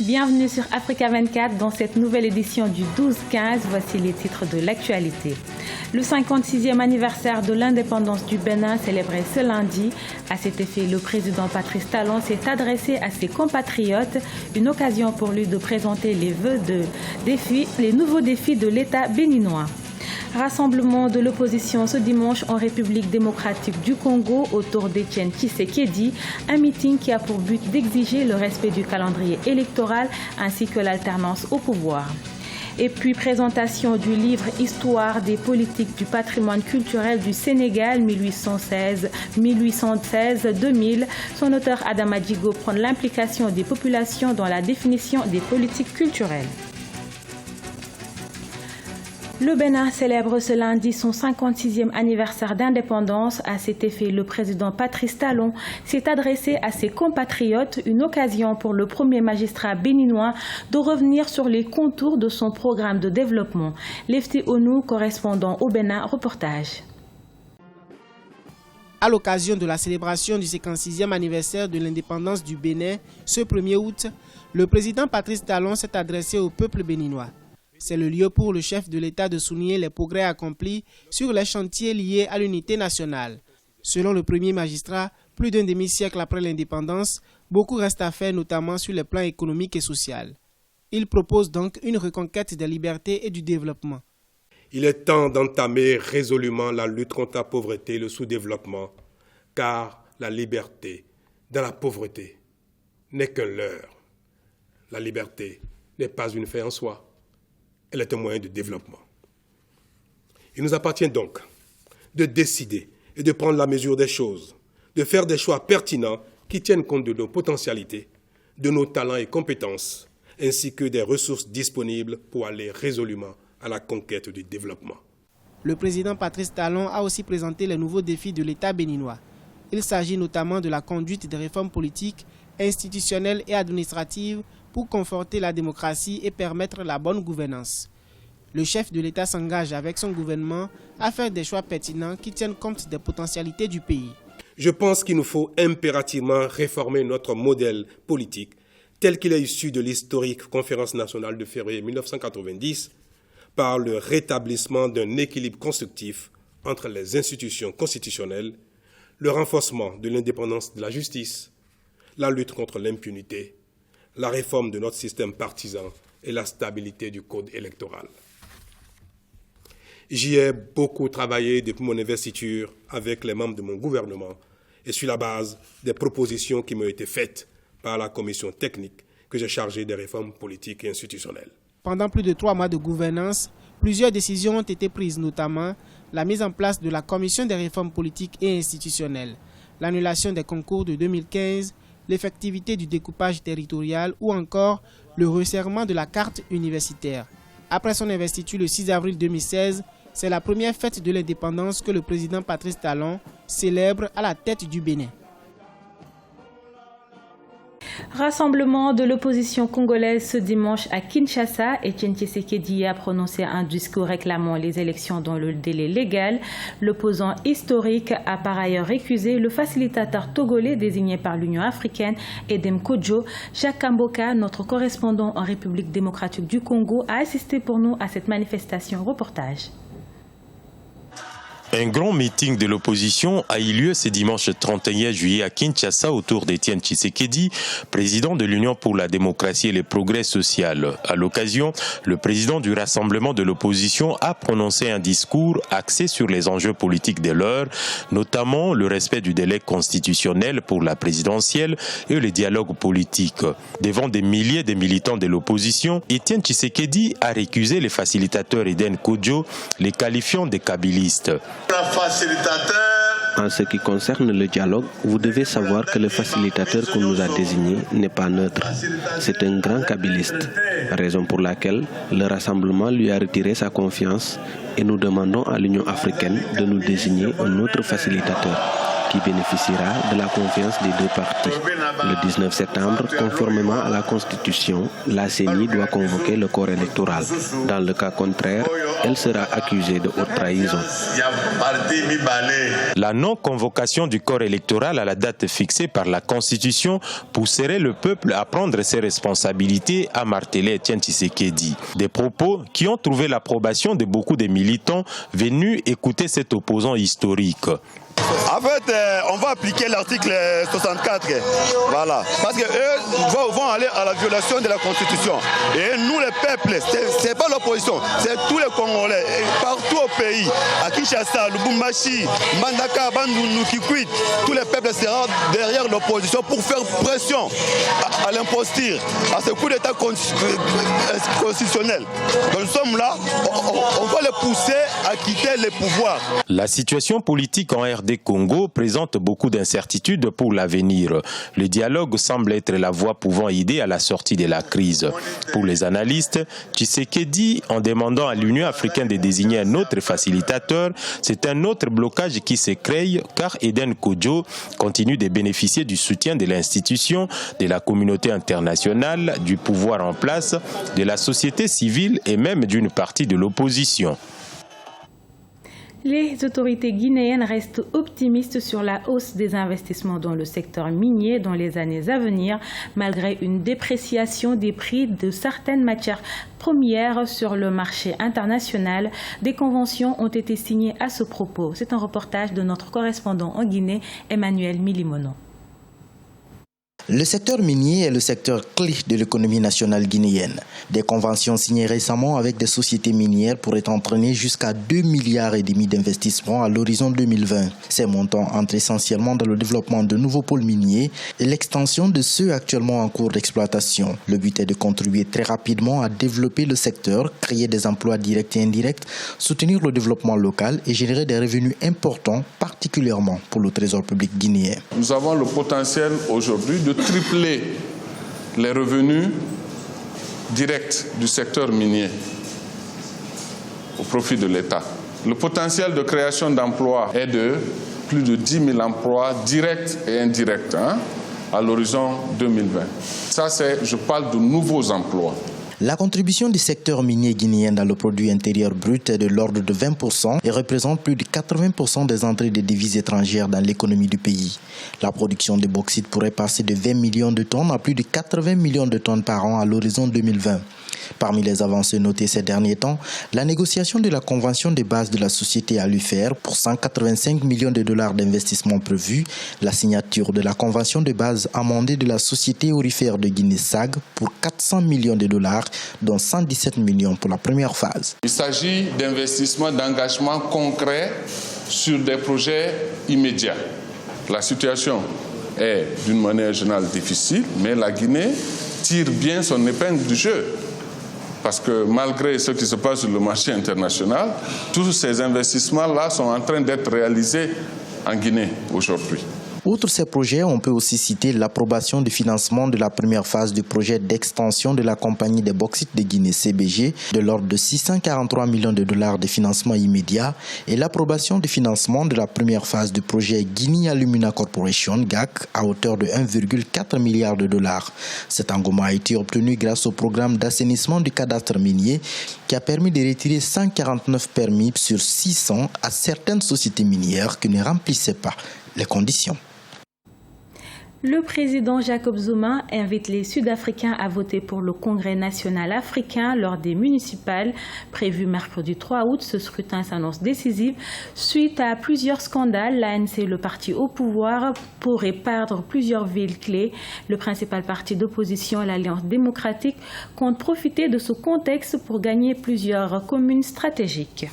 Bienvenue sur Africa 24 dans cette nouvelle édition du 12-15. Voici les titres de l'actualité. Le 56e anniversaire de l'indépendance du Bénin célébré ce lundi. À cet effet, le président Patrice Talon s'est adressé à ses compatriotes, une occasion pour lui de présenter les nouveaux défis de l'État béninois. Rassemblement de l'opposition ce dimanche en République démocratique du Congo autour d'Étienne Tshisekedi, un meeting qui a pour but d'exiger le respect du calendrier électoral ainsi que l'alternance au pouvoir. Et puis présentation du livre Histoire des politiques du patrimoine culturel du Sénégal 1816-2000. Son auteur Adama Djigo prend l'implication des populations dans la définition des politiques culturelles. Le Bénin célèbre ce lundi son 56e anniversaire d'indépendance. À cet effet, le président Patrice Talon s'est adressé à ses compatriotes, une occasion pour le premier magistrat béninois de revenir sur les contours de son programme de développement. Lefty Onou, correspondant au Bénin, reportage. À l'occasion de la célébration du 56e anniversaire de l'indépendance du Bénin, ce 1er août, le président Patrice Talon s'est adressé au peuple béninois. C'est le lieu pour le chef de l'État de souligner les progrès accomplis sur les chantiers liés à l'unité nationale. Selon le premier magistrat, plus d'un demi-siècle après l'indépendance, beaucoup reste à faire, notamment sur les plans économiques et sociaux. Il propose donc une reconquête des libertés et du développement. Il est temps d'entamer résolument la lutte contre la pauvreté et le sous-développement, car la liberté dans la pauvreté n'est qu'un leurre. La liberté n'est pas une fin en soi. Elle est un moyen de développement. Il nous appartient donc de décider et de prendre la mesure des choses, de faire des choix pertinents qui tiennent compte de nos potentialités, de nos talents et compétences, ainsi que des ressources disponibles pour aller résolument à la conquête du développement. Le président Patrice Talon a aussi présenté les nouveaux défis de l'État béninois. Il s'agit notamment de la conduite des réformes politiques, institutionnelles et administratives pour conforter la démocratie et permettre la bonne gouvernance. Le chef de l'État s'engage avec son gouvernement à faire des choix pertinents qui tiennent compte des potentialités du pays. Je pense qu'il nous faut impérativement réformer notre modèle politique tel qu'il est issu de l'historique conférence nationale de février 1990 par le rétablissement d'un équilibre constructif entre les institutions constitutionnelles, le renforcement de l'indépendance de la justice, la lutte contre l'impunité, la réforme de notre système partisan et la stabilité du code électoral. J'y ai beaucoup travaillé depuis mon investiture avec les membres de mon gouvernement et sur la base des propositions qui m'ont été faites par la commission technique que j'ai chargée des réformes politiques et institutionnelles. Pendant plus de 3 mois de gouvernance, plusieurs décisions ont été prises, notamment la mise en place de la commission des réformes politiques et institutionnelles, l'annulation des concours de 2015, l'effectivité du découpage territorial ou encore le resserrement de la carte universitaire. Après son investiture le 6 avril 2016, c'est la première fête de l'indépendance que le président Patrice Talon célèbre à la tête du Bénin. Rassemblement de l'opposition congolaise ce dimanche à Kinshasa. Étienne Tshisekedi a prononcé un discours réclamant les élections dans le délai légal. L'opposant historique a par ailleurs récusé le facilitateur togolais désigné par l'Union africaine, Edem Kodjo. Jacques Kamboka, notre correspondant en République démocratique du Congo, a assisté pour nous à cette manifestation. Reportage. Un grand meeting de l'opposition a eu lieu ce dimanche 31 juillet à Kinshasa autour d'Étienne Tshisekedi, président de l'Union pour la démocratie et le progrès social. À l'occasion, le président du rassemblement de l'opposition a prononcé un discours axé sur les enjeux politiques de l'heure, notamment le respect du délai constitutionnel pour la présidentielle et le dialogue politique. Devant des milliers de militants de l'opposition, Étienne Tshisekedi a récusé les facilitateurs Edem Kodjo, les qualifiant de kabylistes. En ce qui concerne le dialogue, vous devez savoir que le facilitateur qu'on nous a désigné n'est pas neutre. C'est un grand kabyliste, raison pour laquelle le rassemblement lui a retiré sa confiance et nous demandons à l'Union africaine de nous désigner un autre facilitateur qui bénéficiera de la confiance des deux parties. Le 19 septembre, conformément à la Constitution, la CENI doit convoquer le corps électoral. Dans le cas contraire, elle sera accusée de haute trahison. La non-convocation du corps électoral à la date fixée par la Constitution pousserait le peuple à prendre ses responsabilités, a martelé Etienne Tshisekedi. Des propos qui ont trouvé l'approbation de beaucoup de militants venus écouter cet opposant historique. En fait, on va appliquer l'article 64, voilà, parce qu'eux vont aller à la violation de la Constitution. Et nous, le peuple, c'est pas l'opposition, c'est tous les Congolais, partout au pays, à Kinshasa, Lubumbashi, Mbandaka, Bandundu, Kikwit, tous les peuples seront derrière l'opposition pour faire pression à l'imposture, à ce coup d'État constitutionnel. Donc nous sommes là, on va les pousser à quitter le pouvoir. La situation politique en RD Congo présente beaucoup d'incertitudes pour l'avenir. Le dialogue semble être la voie pouvant aider à la sortie de la crise. Pour les analystes, Tshisekedi, en demandant à l'Union africaine de désigner un autre facilitateur, c'est un autre blocage qui se crée car Eden Kodjo continue de bénéficier du soutien de l'institution, de la communauté internationale, du pouvoir en place, de la société civile et même d'une partie de l'opposition. Les autorités guinéennes restent optimistes sur la hausse des investissements dans le secteur minier dans les années à venir, malgré une dépréciation des prix de certaines matières premières sur le marché international. Des conventions ont été signées à ce propos. C'est un reportage de notre correspondant en Guinée, Emmanuel Milimono. Le secteur minier est le secteur clé de l'économie nationale guinéenne. Des conventions signées récemment avec des sociétés minières pourraient entraîner jusqu'à 2,5 milliards d'investissements à l'horizon 2020. Ces montants entrent essentiellement dans le développement de nouveaux pôles miniers et l'extension de ceux actuellement en cours d'exploitation. Le but est de contribuer très rapidement à développer le secteur, créer des emplois directs et indirects, soutenir le développement local et générer des revenus importants, particulièrement pour le trésor public guinéen. Nous avons le potentiel aujourd'hui de tripler les revenus directs du secteur minier au profit de l'État. Le potentiel de création d'emplois est de plus de 10 000 emplois directs et indirects à l'horizon 2020. Ça, je parle de nouveaux emplois. La contribution du secteur minier guinéen dans le produit intérieur brut est de l'ordre de 20% et représente plus de 80% des entrées de devises étrangères dans l'économie du pays. La production de bauxite pourrait passer de 20 millions de tonnes à plus de 80 millions de tonnes par an à l'horizon 2020. Parmi les avancées notées ces derniers temps, la négociation de la convention de base de la société Alufer pour 185 millions de dollars d'investissement prévus, la signature de la convention de base amendée de la société aurifère de Guinée SAG pour 400 millions de dollars, dont 117 millions pour la première phase. Il s'agit d'investissements, d'engagements concrets sur des projets immédiats. La situation est d'une manière générale difficile, mais la Guinée tire bien son épingle du jeu. Parce que malgré ce qui se passe sur le marché international, tous ces investissements-là sont en train d'être réalisés en Guinée aujourd'hui. Outre ces projets, on peut aussi citer l'approbation du financement de la première phase du projet d'extension de la compagnie des bauxites de Guinée CBG de l'ordre de 643 millions de dollars de financement immédiat et l'approbation du financement de la première phase du projet Guinea Alumina Corporation GAC à hauteur de 1,4 milliard de dollars. Cet engouement a été obtenu grâce au programme d'assainissement du cadastre minier qui a permis de retirer 149 permis sur 600 à certaines sociétés minières qui ne remplissaient pas les conditions. Le président Jacob Zuma invite les Sud-Africains à voter pour le Congrès national africain lors des municipales prévues mercredi 3 août. Ce scrutin s'annonce décisif. Suite à plusieurs scandales, l'ANC, le parti au pouvoir, pourrait perdre plusieurs villes clés. Le principal parti d'opposition, l'Alliance démocratique, compte profiter de ce contexte pour gagner plusieurs communes stratégiques.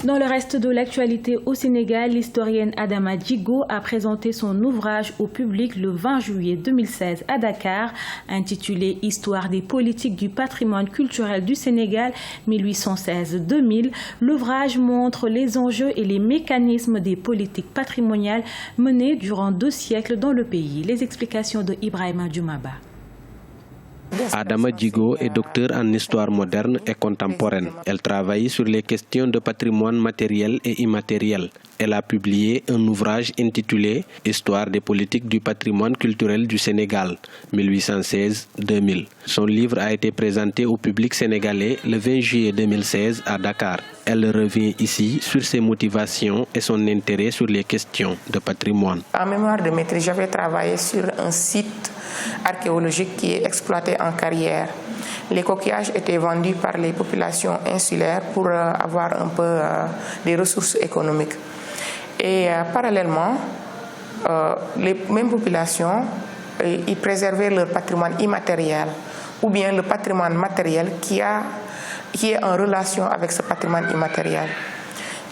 Dans le reste de l'actualité au Sénégal, l'historienne Adama Djigo a présenté son ouvrage au public le 20 juillet 2016 à Dakar, intitulé « Histoire des politiques du patrimoine culturel du Sénégal 1816-2000 ». L'ouvrage montre les enjeux et les mécanismes des politiques patrimoniales menées durant 2 siècles dans le pays. Les explications de Ibrahima Djoumaba. Adama Djigo est docteur en histoire moderne et contemporaine. Elle travaille sur les questions de patrimoine matériel et immatériel. Elle a publié un ouvrage intitulé « Histoire des politiques du patrimoine culturel du Sénégal, 1816-2000 ». Son livre a été présenté au public sénégalais le 20 juillet 2016 à Dakar. Elle revient ici sur ses motivations et son intérêt sur les questions de patrimoine. En mémoire de maîtrise, j'avais travaillé sur un site archéologique qui est exploité en carrière. Les coquillages étaient vendus par les populations insulaires pour avoir un peu des ressources économiques. Et parallèlement, les mêmes populations, ils préservaient leur patrimoine immatériel ou bien le patrimoine matériel qui est en relation avec ce patrimoine immatériel.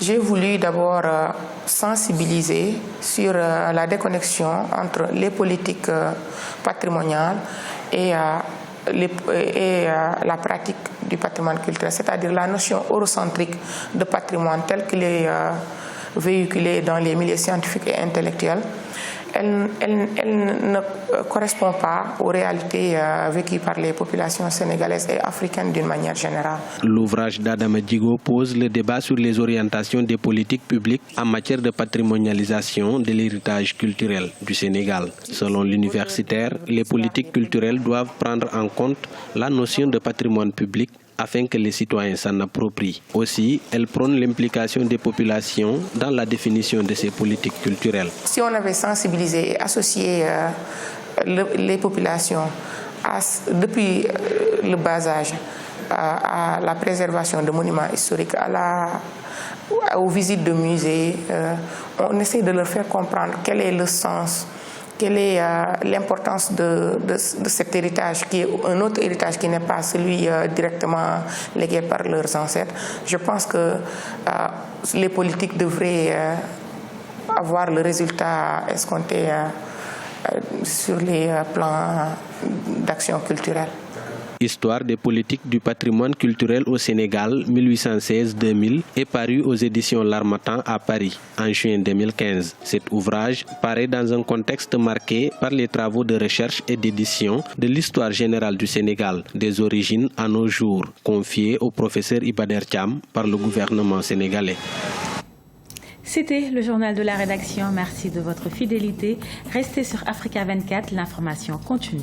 J'ai voulu d'abord sensibiliser sur la déconnexion entre les politiques patrimoniales et la pratique du patrimoine culturel, c'est-à-dire la notion eurocentrique de patrimoine telle qu'il est véhiculée dans les milieux scientifiques et intellectuels. Elle ne correspond pas aux réalités vécues par les populations sénégalaises et africaines d'une manière générale. L'ouvrage d'Adama Djigo pose le débat sur les orientations des politiques publiques en matière de patrimonialisation de l'héritage culturel du Sénégal. Selon l'universitaire, les politiques culturelles doivent prendre en compte la notion de patrimoine public afin que les citoyens s'en approprient. Aussi, elle prône l'implication des populations dans la définition de ces politiques culturelles. Si on avait sensibilisé et associé les populations depuis le bas âge à la préservation de monuments historiques, aux visites de musées, on essaie de leur faire comprendre quel est le sens, quelle est l'importance de cet héritage, qui est un autre héritage qui n'est pas celui directement légué par leurs ancêtres. Je pense que les politiques devraient avoir le résultat escompté sur les plans d'action culturelle. Histoire des politiques du patrimoine culturel au Sénégal 1816-2000 est paru aux éditions L'Harmattan à Paris en juin 2015. Cet ouvrage paraît dans un contexte marqué par les travaux de recherche et d'édition de l'histoire générale du Sénégal, des origines à nos jours, confiés au professeur Iba Der Thiam par le gouvernement sénégalais. C'était le journal de la rédaction. Merci de votre fidélité. Restez sur Africa 24, l'information continue.